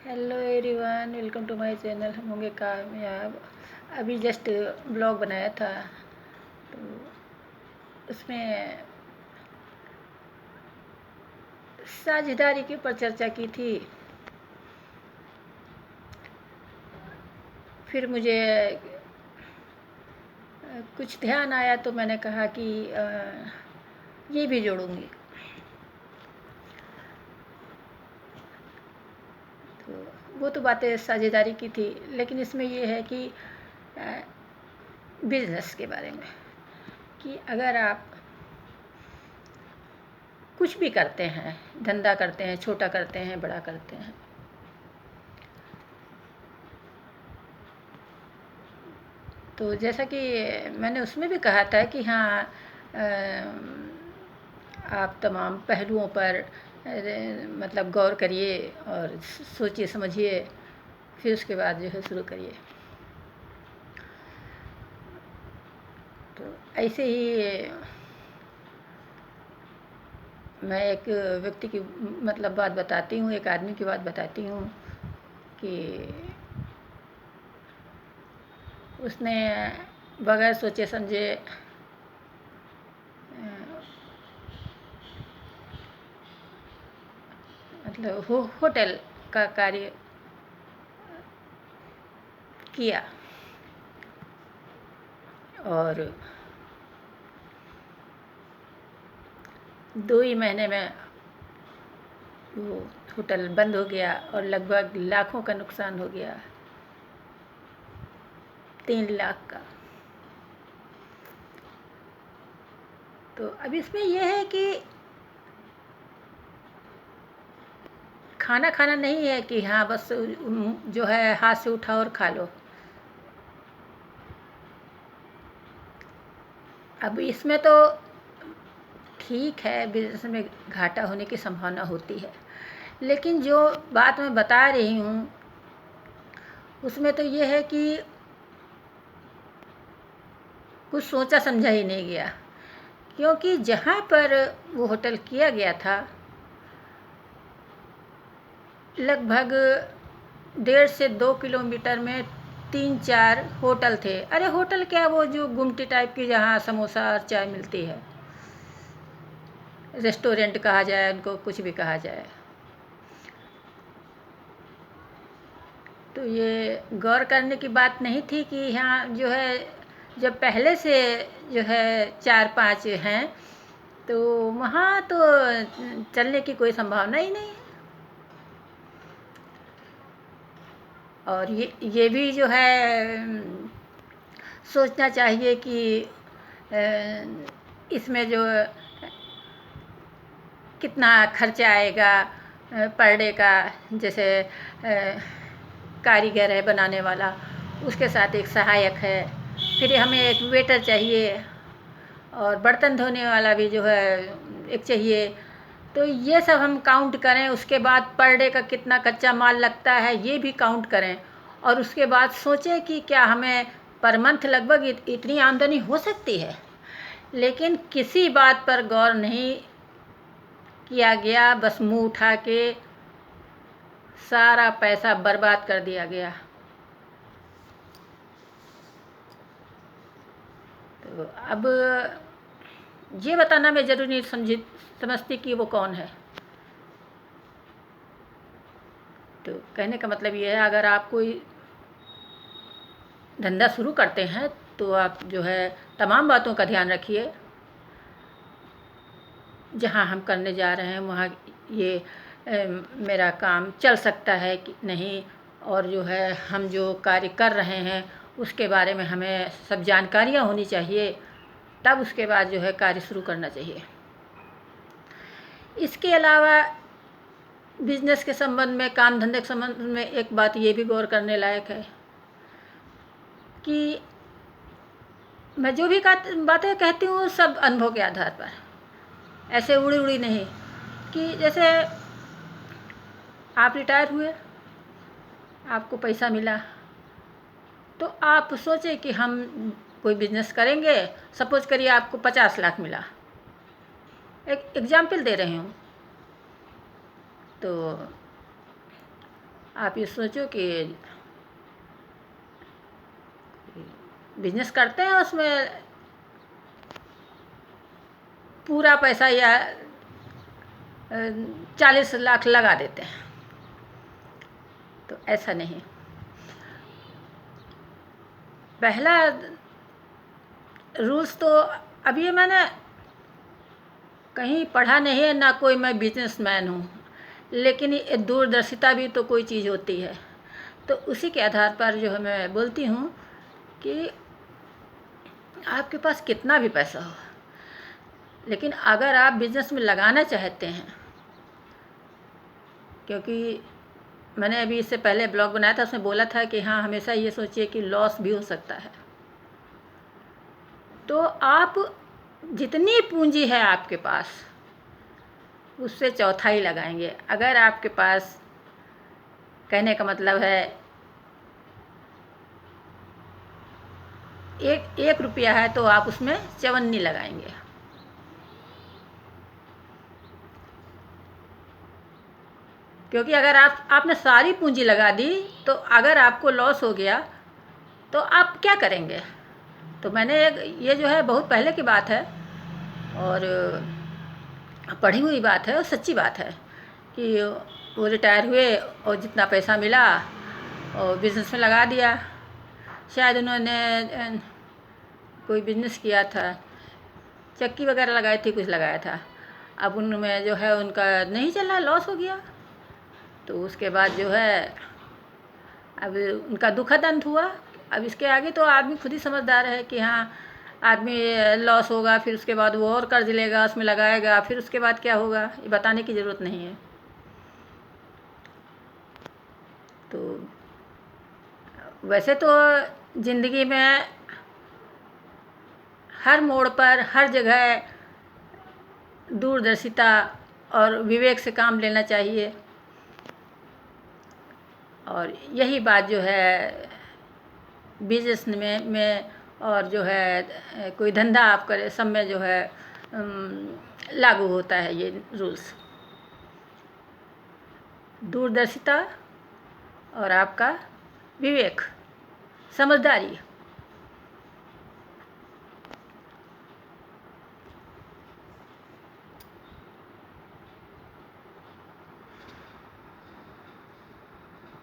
Hello everyone, welcome to my channel. हम होंगे कामयाब। अभी जस्ट ब्लॉग बनाया था, तो उसमें साझेदारी के ऊपर चर्चा की थी। फिर मुझे कुछ ध्यान आया तो मैंने कहा कि ये भी जोड़ूंगी। तो वो तो बातें साझेदारी की थी, लेकिन इसमें ये है कि बिजनेस के बारे में, कि अगर आप कुछ भी करते हैं, धंधा करते हैं, छोटा करते हैं, बड़ा करते हैं, तो जैसा कि मैंने उसमें भी कहा था कि हाँ, आप तमाम पहलुओं पर मतलब गौर करिए और सोचिए समझिए, फिर उसके बाद जो है शुरू करिए। तो ऐसे ही मैं एक व्यक्ति की मतलब बात बताती हूँ, एक आदमी की बात बताती हूँ कि उसने बगैर सोचे समझे मतलब होटल का कार्य किया, और 2 ही महीने में वो होटल बंद हो गया और लगभग लाखों का नुकसान हो गया, 3 लाख का। तो अब इसमें यह है कि खाना खाना नहीं है कि हाँ बस जो है हाथ से उठाओ और खा लो। अब इसमें तो ठीक है, बिजनेस में घाटा होने की संभावना होती है, लेकिन जो बात मैं बता रही हूँ उसमें तो ये है कि कुछ सोचा समझा ही नहीं गया, क्योंकि जहाँ पर वो होटल किया गया था लगभग 1.5 से 2 किलोमीटर में 3-4 होटल थे। अरे होटल क्या, वो जो गुमटी टाइप की जहाँ समोसा और चाय मिलती है, रेस्टोरेंट कहा जाए उनको, कुछ भी कहा जाए। तो ये गौर करने की बात नहीं थी कि यहाँ जो है, जब पहले से जो है 4-5 हैं तो वहाँ तो चलने की कोई संभावना ही नहीं है। और ये भी जो है सोचना चाहिए कि इसमें जो कितना खर्चा आएगा पर डे का। जैसे कारीगर है बनाने वाला, उसके साथ एक सहायक है, फिर हमें एक वेटर चाहिए, और बर्तन धोने वाला भी जो है एक चाहिए। तो ये सब हम काउंट करें, उसके बाद पर डे का कितना कच्चा माल लगता है ये भी काउंट करें, और उसके बाद सोचें कि क्या हमें पर मंथ लगभग इतनी आमदनी हो सकती है। लेकिन किसी बात पर गौर नहीं किया गया, बस मुंह उठा के सारा पैसा बर्बाद कर दिया गया। तो अब ये बताना मैं ज़रूरी नहीं समझती कि वो कौन है। तो कहने का मतलब ये है, अगर आप कोई धंधा शुरू करते हैं तो आप जो है तमाम बातों का ध्यान रखिए। जहाँ हम करने जा रहे हैं वहाँ ये मेरा काम चल सकता है कि नहीं, और जो है हम जो कार्य कर रहे हैं उसके बारे में हमें सब जानकारियाँ होनी चाहिए, तब उसके बाद जो है कार्य शुरू करना चाहिए। इसके अलावा बिजनेस के संबंध में, काम धंधे के संबंध में एक बात ये भी गौर करने लायक है कि मैं जो भी बातें कहती हूँ सब अनुभव के आधार पर, ऐसे उड़ी उड़ी नहीं। कि जैसे आप रिटायर हुए, आपको पैसा मिला, तो आप सोचे कि हम कोई बिजनेस करेंगे। सपोज करिए आपको 50 लाख मिला, एक एग्जाम्पल दे रही हूँ। तो आप ये सोचो कि बिजनेस करते हैं, उसमें पूरा पैसा या 40 लाख लगा देते हैं, तो ऐसा नहीं। पहला रूल्स तो अभी मैंने कहीं पढ़ा नहीं है, ना कोई मैं बिजनेसमैन हूँ, लेकिन ये दूरदर्शिता भी तो कोई चीज़ होती है। तो उसी के आधार पर जो है मैं बोलती हूँ कि आपके पास कितना भी पैसा हो, लेकिन अगर आप बिजनेस में लगाना चाहते हैं, क्योंकि मैंने अभी इससे पहले ब्लॉग बनाया था, उसमें बोला था कि हाँ, हमेशा ये सोचिए कि लॉस भी हो सकता है। तो आप जितनी पूंजी है आपके पास, उससे चौथाई लगाएंगे। अगर आपके पास, कहने का मतलब है, एक रुपया है, तो आप उसमें 54 लगाएंगे। क्योंकि अगर आपने सारी पूंजी लगा दी, तो अगर आपको लॉस हो गया तो आप क्या करेंगे? तो मैंने ये जो है बहुत पहले की बात है, और पढ़ी हुई बात है और सच्ची बात है, कि वो रिटायर हुए और जितना पैसा मिला और बिज़नेस में लगा दिया। शायद उन्होंने कोई बिज़नेस किया था, चक्की वगैरह लगाई थी, कुछ लगाया था। अब उनमें जो है उनका नहीं चला, लॉस हो गया। तो उसके बाद जो है अब उनका दुखद अंत हुआ। अब इसके आगे तो आदमी खुद ही समझदार है कि हाँ, आदमी लॉस होगा, फिर उसके बाद वो और कर्ज लेगा, उसमें लगाएगा, फिर उसके बाद क्या होगा, ये बताने की ज़रूरत नहीं है। तो वैसे तो ज़िंदगी में हर मोड़ पर, हर जगह दूरदर्शिता और विवेक से काम लेना चाहिए। और यही बात जो है बिजनेस में और जो है कोई धंधा आप करें, सब में जो है लागू होता है ये रूल्स। दूरदर्शिता और आपका विवेक, समझदारी।